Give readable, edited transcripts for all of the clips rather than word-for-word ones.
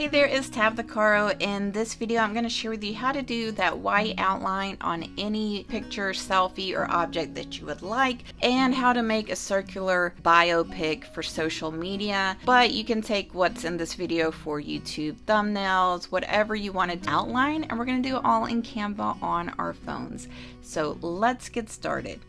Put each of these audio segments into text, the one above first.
Hey there, it's Tab the Caro. In this video I'm going to share with you how to do that white outline on any picture, selfie, or object that you would like, and how to make a circular biopic for social media. But you can take what's in this video for YouTube thumbnails, whatever you want to outline, and we're going to do it all in Canva on our phones. So let's get started.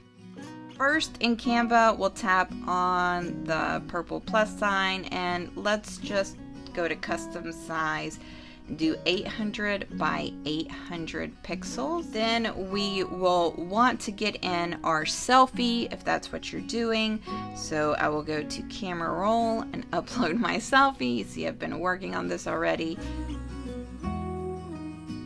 First, in Canva, we'll tap on the purple plus sign and let's just go to custom size, do 800 by 800 pixels. Then we will want to get in our selfie if that's what you're doing. So I will go to camera roll and upload my selfie. You see, I've been working on this already.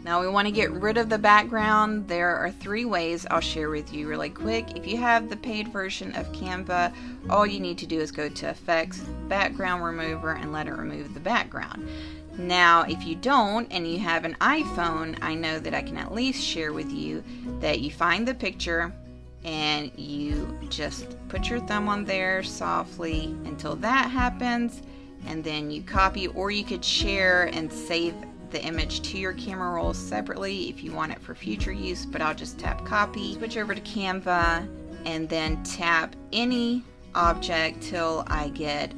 Now we want to get rid of the background. There are 3 ways I'll share with you really quick. If you have the paid version of Canva, all you need to do is go to Effects, Background Remover, and let it remove the background. Now, if you don't and you have an iPhone, I know that I can at least share with you that you find the picture and you just put your thumb on there softly until that happens, and then you copy, or you could share and save the image to your camera roll separately if you want it for future use, but I'll just tap copy, switch over to Canva, and then tap any object till I get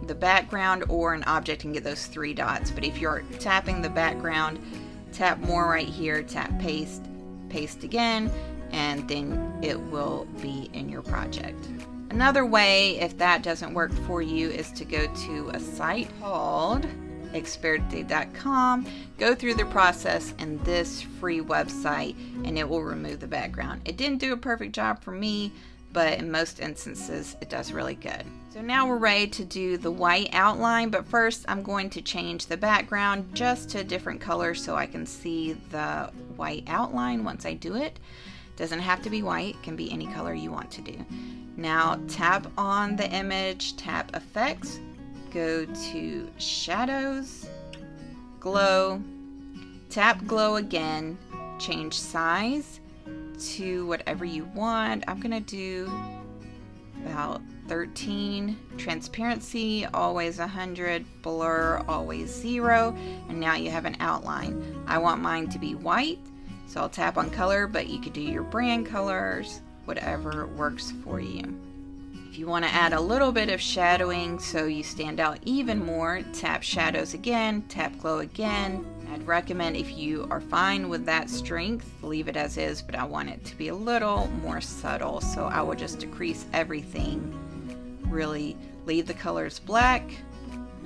the background or an object and get those 3 dots. But if you're tapping the background, tap more right here, tap paste, paste again, and then it will be in your project. Another way, if that doesn't work for you, is to go to a site called experte.com, go through the process in this free website, and it will remove the background. It didn't do a perfect job for me, but in most instances it does really good. So now we're ready to do the white outline, but first I'm going to change the background just to a different color so I can see the white outline once I do it. Doesn't have to be white, it can be any color you want to do. Now tap on the image, tap Effects, go to Shadows, Glow, tap Glow again, change size to whatever you want. I'm gonna do about 13, transparency always 100, blur always 0, and now you have an outline. I want mine to be white, so I'll tap on color, but you could do your brand colors, whatever works for you. If you want to add a little bit of shadowing so you stand out even more, tap Shadows again, tap Glow again. I'd recommend, if you are fine with that strength, leave it as is, but I want it to be a little more subtle, so I will just decrease everything, really leave the colors black,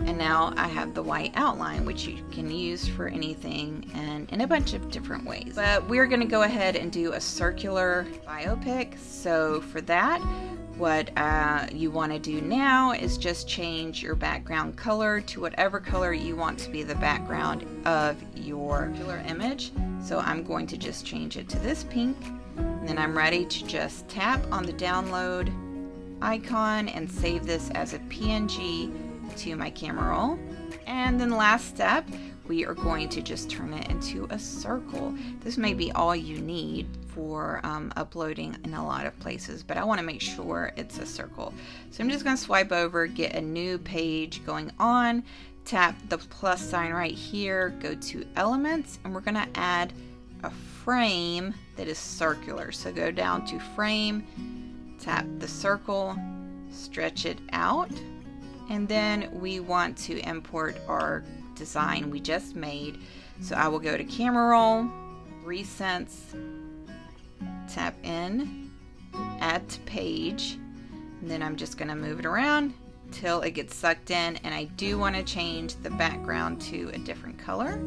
and now I have the white outline, which you can use for anything and in a bunch of different ways. But we're going to go ahead and do a circular biopic. So for that, what you want to do now is just change your background color to whatever color you want to be the background of your image. So I'm going to just change it to this pink, and then I'm ready to just tap on the download icon and save this as a PNG to my camera roll. And then last step, we are going to just turn it into a circle. This may be all you need for uploading in a lot of places, but I want to make sure it's a circle. So I'm just going to swipe over, get a new page going on, tap the plus sign right here, go to Elements, and we're going to add a frame that is circular. So go down to Frame, tap the circle, stretch it out, and then we want to import our design we just made. So I will go to camera roll, Resense, tap in, add to page, and then I'm just going to move it around till it gets sucked in, and I do want to change the background to a different color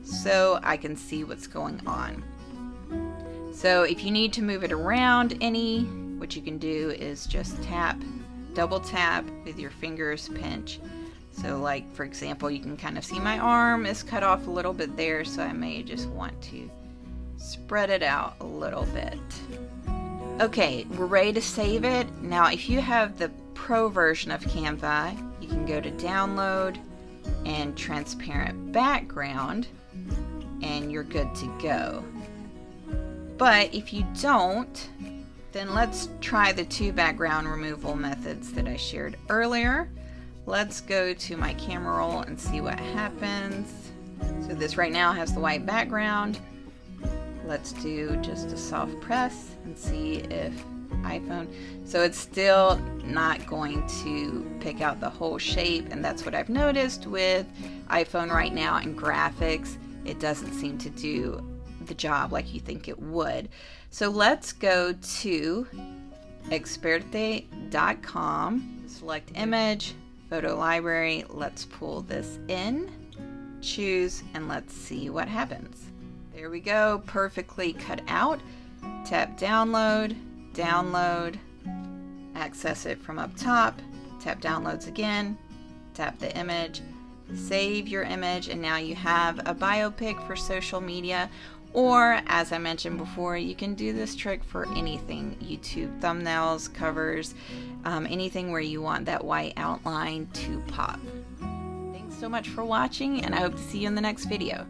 so I can see what's going on. So if you need to move it around any, what you can do is just tap, double tap with your fingers, pinch. So like, for example, you can kind of see my arm is cut off a little bit there, so I may just want to spread it out a little bit. Okay, we're ready to save it. Now if you have the pro version of Canva, you can go to Download and Transparent Background, and you're good to go. But if you don't, then let's try the 2 background removal methods that I shared earlier. Let's go to my camera roll and see what happens. So this right now has the white background. Let's do just a soft press and see if iPhone, so it's still not going to pick out the whole shape, and that's what I've noticed with iPhone right now and graphics. It doesn't seem to do the job like you think it would. So let's go to experte.com, select image, photo library. Let's pull this in, choose, and let's see what happens. There we go, perfectly cut out. Tap download, download, access it from up top, tap downloads again, tap the image, save your image, and now you have a biopic for social media. Or, as I mentioned before, you can do this trick for anything: YouTube thumbnails, covers, anything where you want that white outline to pop. Thanks so much for watching, and I hope to see you in the next video.